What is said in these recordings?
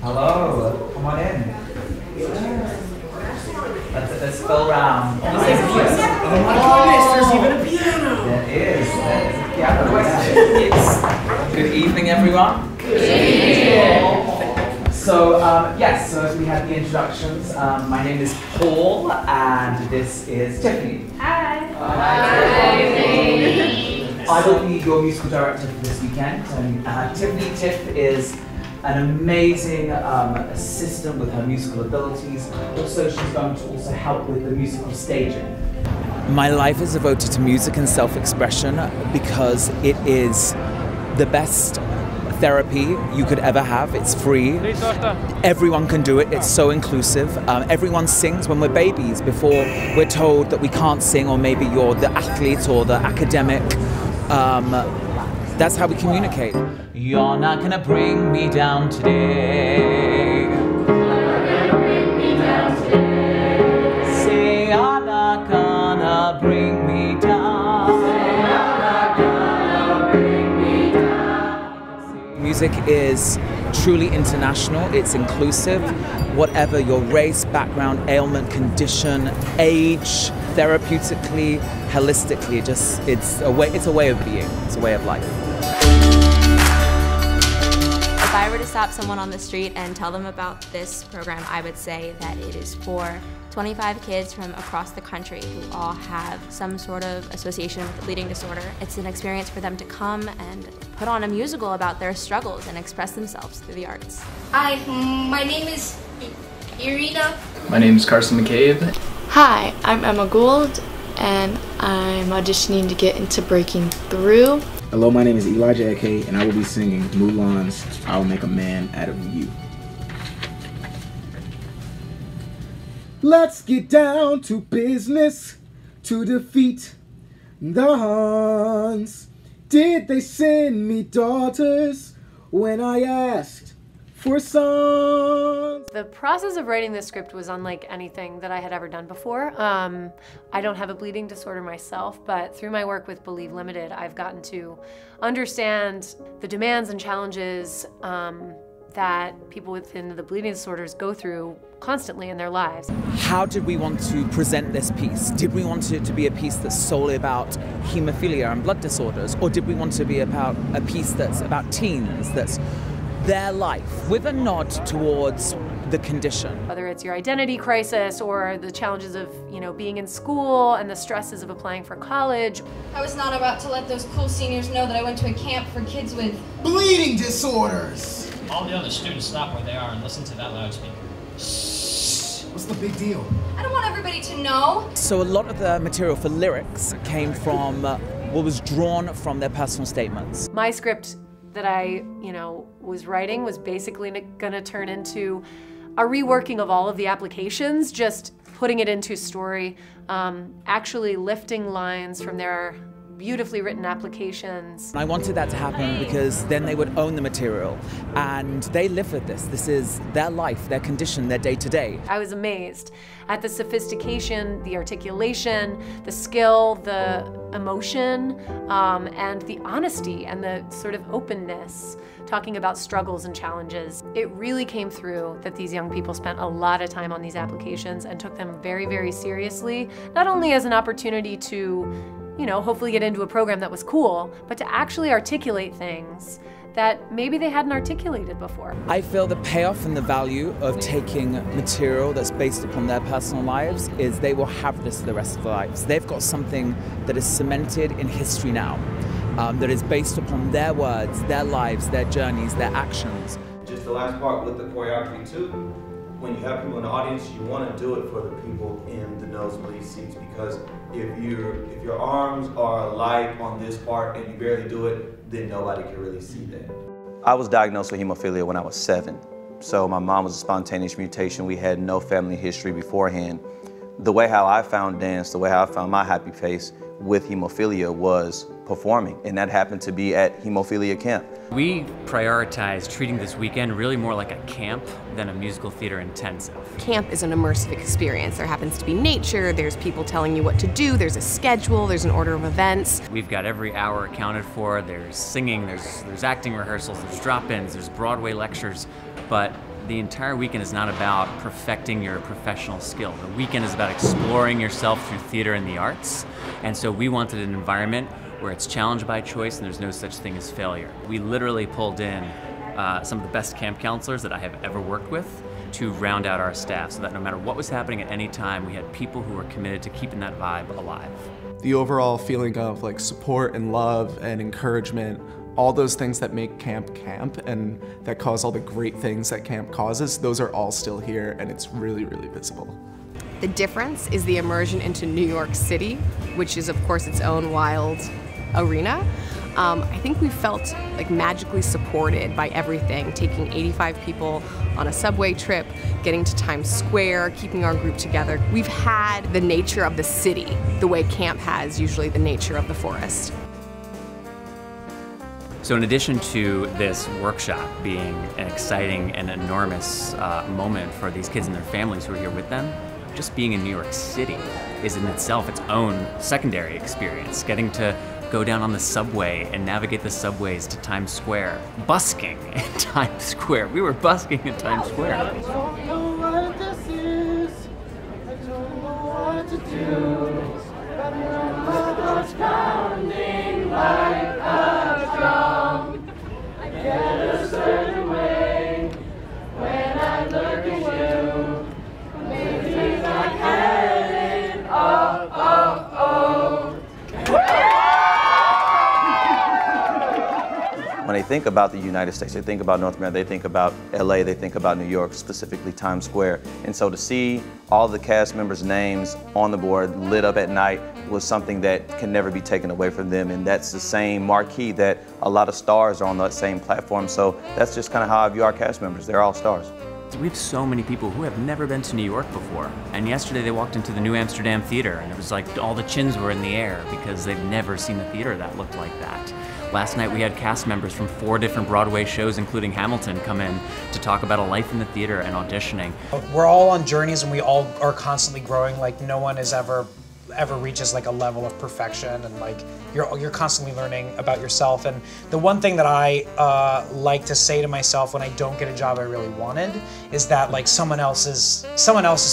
Hello, come on in. Let's go round. Oh my goodness, there's even a piano! There is a piano. Yes. Good evening, everyone. Good evening. So, yes, so as we had the introductions, my name is Paul, and this is Tiffany. Hi. I will be your musical director for this weekend, and Tiffany Tiff is an amazing assistant with her musical abilities. Also, she's going to also help with the musical staging. My life is devoted to music and self-expression because it is the best therapy you could ever have. It's free. Everyone can do it. It's so inclusive. Everyone sings when we're babies before we're told that we can't sing, or maybe you're the athlete or the academic. That's how we communicate. You're not gonna bring me down today. You're not gonna bring me down today. Say you're not gonna bring me down. Say you're not gonna bring me down. Music is truly international. It's inclusive. Whatever your race, background, ailment, condition, age, therapeutically, holistically, it's a way of being. It's a way of life. If I were to stop someone on the street and tell them about this program, I would say that it is for 25 kids from across the country who all have some sort of association with the bleeding disorder. It's an experience for them to come and put on a musical about their struggles and express themselves through the arts. Hi, my name is Irina. My name is Carson McCabe. Hi, I'm Emma Gould, and I'm auditioning to get into Breaking Through. Hello, my name is Elijah Eke, and I will be singing Mulan's I'll Make a Man Out of You. Let's get down to business to defeat the Huns. Did they send me daughters when I asked for sons? The process of writing this script was unlike anything that I had ever done before. I don't have a bleeding disorder myself, but through my work with Believe Limited, I've gotten to understand the demands and challenges that people within the bleeding disorders go through constantly in their lives. How did we want to present this piece? Did we want it to be a piece that's solely about hemophilia and blood disorders, or did we want to be about a piece that's about teens, that's their life, with a nod towards the condition? Whether it's your identity crisis or the challenges of, being in school and the stresses of applying for college. I was not about to let those cool seniors know that I went to a camp for kids with bleeding disorders. All the other students stop where they are and listen to that loudspeaker. Shh. What's the big deal? I don't want everybody to know. So a lot of the material for lyrics came from what was drawn from their personal statements. My script that I, was writing was basically gonna turn into a reworking of all of the applications, just putting it into story, actually lifting lines from their beautifully written applications. I wanted that to happen because then they would own the material, and they live with this. This is their life, their condition, their day-to-day. I was amazed at the sophistication, the articulation, the skill, the emotion, and the honesty and the sort of openness, talking about struggles and challenges. It really came through that these young people spent a lot of time on these applications and took them very, very seriously, not only as an opportunity to hopefully get into a program that was cool, but to actually articulate things that maybe they hadn't articulated before. I feel the payoff and the value of taking material that's based upon their personal lives is they will have this for the rest of their lives. They've got something that is cemented in history now, that is based upon their words, their lives, their journeys, their actions. Just the last part with the choreography too, when you have people in the audience, you want to do it for the people in the nosebleed seats, because if your arms are light on this part and you barely do it, then nobody can really see that. I was diagnosed with hemophilia when I was 7. So my mom was a spontaneous mutation. We had no family history beforehand. The way how I found dance, the way how I found my happy place with hemophilia was performing, and that happened to be at Hemophilia camp. We prioritize treating this weekend really more like a camp than a musical theater intensive. Camp is an immersive experience. There happens to be nature, there's people telling you what to do, there's a schedule, there's an order of events. We've got every hour accounted for. There's singing, there's acting rehearsals, there's drop-ins, there's Broadway lectures, but the entire weekend is not about perfecting your professional skill. The weekend is about exploring yourself through theater and the arts. And so we wanted an environment where it's challenged by choice and there's no such thing as failure. We literally pulled in some of the best camp counselors that I have ever worked with to round out our staff so that no matter what was happening at any time, we had people who were committed to keeping that vibe alive. The overall feeling of like support and love and encouragement, all those things that make camp camp and that cause all the great things that camp causes, those are all still here, and it's really, really visible. The difference is the immersion into New York City, which is of course its own wild arena. I think we felt like magically supported by everything, taking 85 people on a subway trip, getting to Times Square, keeping our group together. We've had the nature of the city, the way camp has usually the nature of the forest. So in addition to this workshop being an exciting and enormous moment for these kids and their families who are here with them, just being in New York City is in itself its own secondary experience. Getting to go down on the subway and navigate the subways to Times Square. Busking in Times Square. We were busking in Times Square. I don't know what this is. I don't know what to do. But my heart's pounding like a drum. I get a certain way when I look at you. Maybe like heading up, up, up. When they think about the United States, they think about North America, they think about LA, they think about New York, specifically Times Square. And so to see all the cast members' names on the board lit up at night was something that can never be taken away from them. And that's the same marquee that a lot of stars are on that same platform. So that's just kind of how I view our cast members. They're all stars. We have so many people who have never been to New York before. And yesterday they walked into the New Amsterdam Theater and it was like all the chins were in the air because they've never seen a theater that looked like that. Last night we had cast members from 4 different Broadway shows, including Hamilton, come in to talk about a life in the theater and auditioning. We're all on journeys and we all are constantly growing. Like no one is ever reaches like a level of perfection, and like you're constantly learning about yourself. And the one thing that I like to say to myself when I don't get a job I really wanted is that like someone else's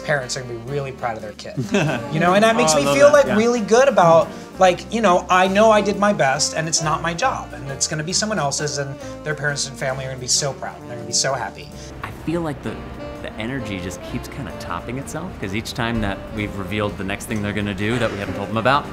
parents are gonna be really proud of their kid. You know, and that makes me feel like really good about like, you know I did my best and it's not my job and it's gonna be someone else's, and their parents and family are gonna be so proud and they're gonna be so happy. I feel like the energy just keeps kind of topping itself because each time that we've revealed the next thing they're going to do that we haven't told them about,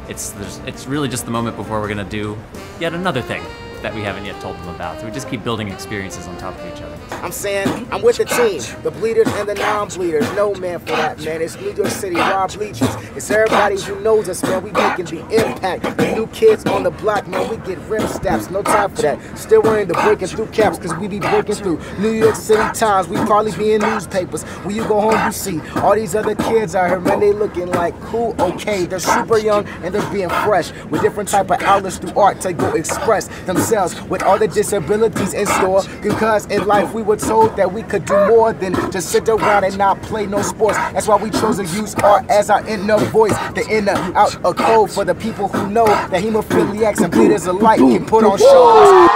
it's really just the moment before we're going to do yet another thing that we haven't yet told them about. So we just keep building experiences on top of each other. I'm saying I'm with the team, the bleeders and the non-bleeders. No man for that, man. It's New York City, raw bleachers. It's everybody who knows us, man. We making the impact. The new kids on the block, man. We get rim stabs. No time for that. Still wearing the breaking through caps, cause we be breaking through New York City Times. We probably be in newspapers. When you go home, you see all these other kids out here, man. They looking like cool, okay. They're super young and they're being fresh with different type of outlets through art to go express themselves with all the disabilities in store, because in life we were told that we could do more than just sit around and not play no sports. That's why we chose to use art as our inner voice, the inner out a code for the people who know that hemophiliacs and bleeders alike can put on shows.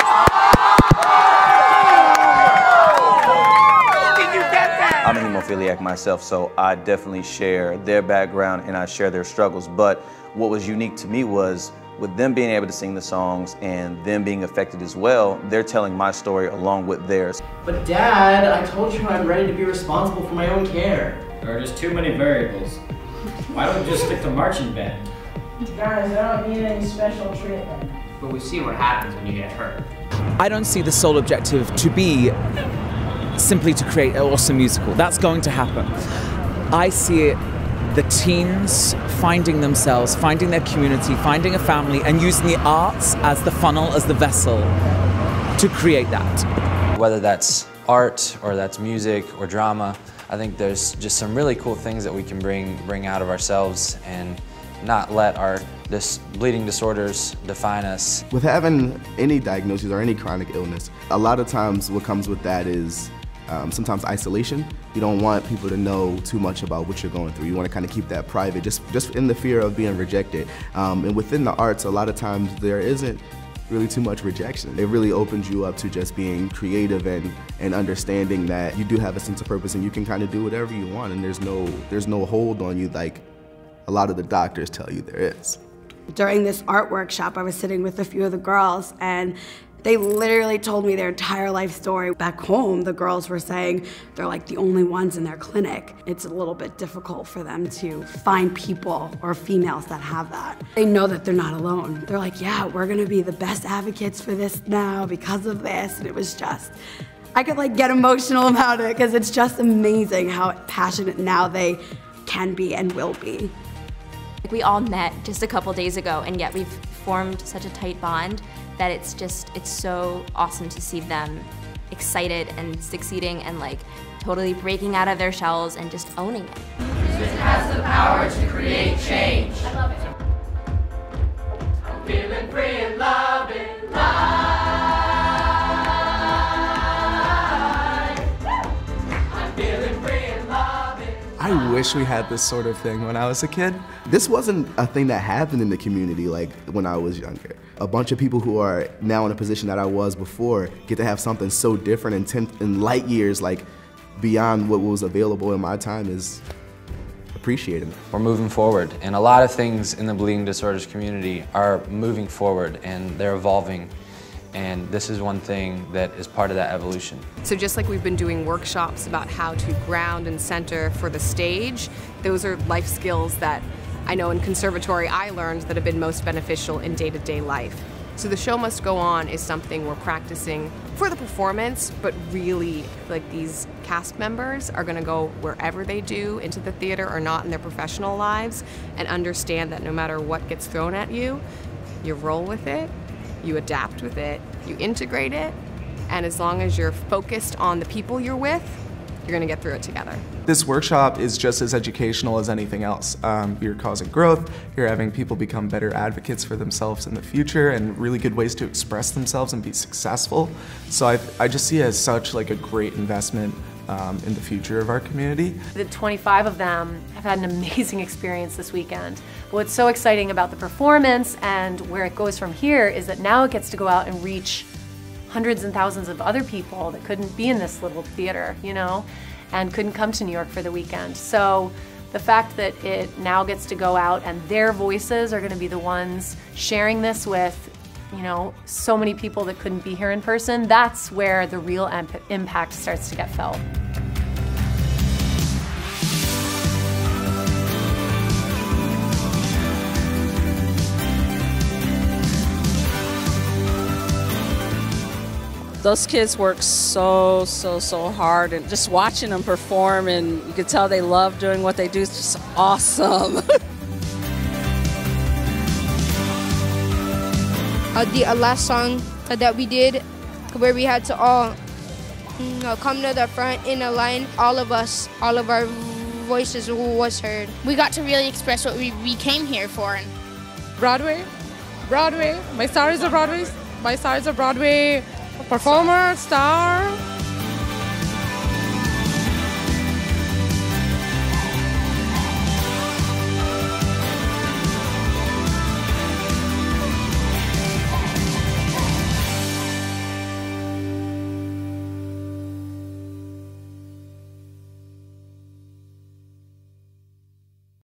I'm a hemophiliac myself, so I definitely share their background and I share their struggles. But what was unique to me was with them being able to sing the songs and them being affected as well, they're telling my story along with theirs. But Dad, I told you I'm ready to be responsible for my own care. There are just too many variables. Why don't we just stick to marching band? Guys, I don't need any special treatment. But we see what happens when you get hurt. I don't see the sole objective to be simply to create an awesome musical. That's going to happen. I see it the teens finding themselves, finding their community, finding a family, and using the arts as the funnel, as the vessel to create that. Whether that's art or that's music or drama, I think there's just some really cool things that we can bring out of ourselves and not let our bleeding disorders define us. With having any diagnosis or any chronic illness, a lot of times what comes with that is sometimes isolation. You don't want people to know too much about what you're going through. You want to kind of keep that private, just in the fear of being rejected. And within the arts, a lot of times there isn't really too much rejection. It really opens you up to just being creative and understanding that you do have a sense of purpose and you can kind of do whatever you want, and there's no hold on you like a lot of the doctors tell you there is. During this art workshop, I was sitting with a few of the girls, and they literally told me their entire life story. Back home, the girls were saying they're like the only ones in their clinic. It's a little bit difficult for them to find people or females that have that. They know that they're not alone. They're like, yeah, we're gonna be the best advocates for this now because of this. And it was just, I could like get emotional about it because it's just amazing how passionate now they can be and will be. We all met just a couple days ago, and yet we've formed such a tight bond that it's so awesome to see them excited and succeeding and like totally breaking out of their shells and just owning it. Music has the power to create change. I love it. I'm feeling free and loving life. I'm feeling free and loving. I wish we had this sort of thing when I was a kid. This wasn't a thing that happened in the community like when I was younger. A bunch of people who are now in a position that I was before get to have something so different and light years like beyond what was available in my time is appreciated. We're moving forward, and a lot of things in the bleeding disorders community are moving forward and they're evolving. And this is one thing that is part of that evolution. So just like we've been doing workshops about how to ground and center for the stage, those are life skills that I know in conservatory I learned that have been most beneficial in day-to-day life. So the show must go on is something we're practicing for the performance, but really like these cast members are gonna go wherever they do into the theater or not in their professional lives and understand that no matter what gets thrown at you, you roll with it, you adapt with it, you integrate it, and as long as you're focused on the people you're with, you're gonna get through it together. This workshop is just as educational as anything else. You're causing growth, you're having people become better advocates for themselves in the future and really good ways to express themselves and be successful. So I just see it as such like a great investment in the future of our community. The 25 of them have had an amazing experience this weekend. What's so exciting about the performance and where it goes from here is that now it gets to go out and reach hundreds and thousands of other people that couldn't be in this little theater, you know, and couldn't come to New York for the weekend. So the fact that it now gets to go out and their voices are going to be the ones sharing this with, you know, so many people that couldn't be here in person, that's where the real impact starts to get felt. Those kids work so hard, and just watching them perform, and you can tell they love doing what they do. It's just awesome. The last song that we did, where we had to all come to the front in a line, all of us, all of our voices was heard. We got to really express what we came here for. Broadway, my star is a Broadway performer, star.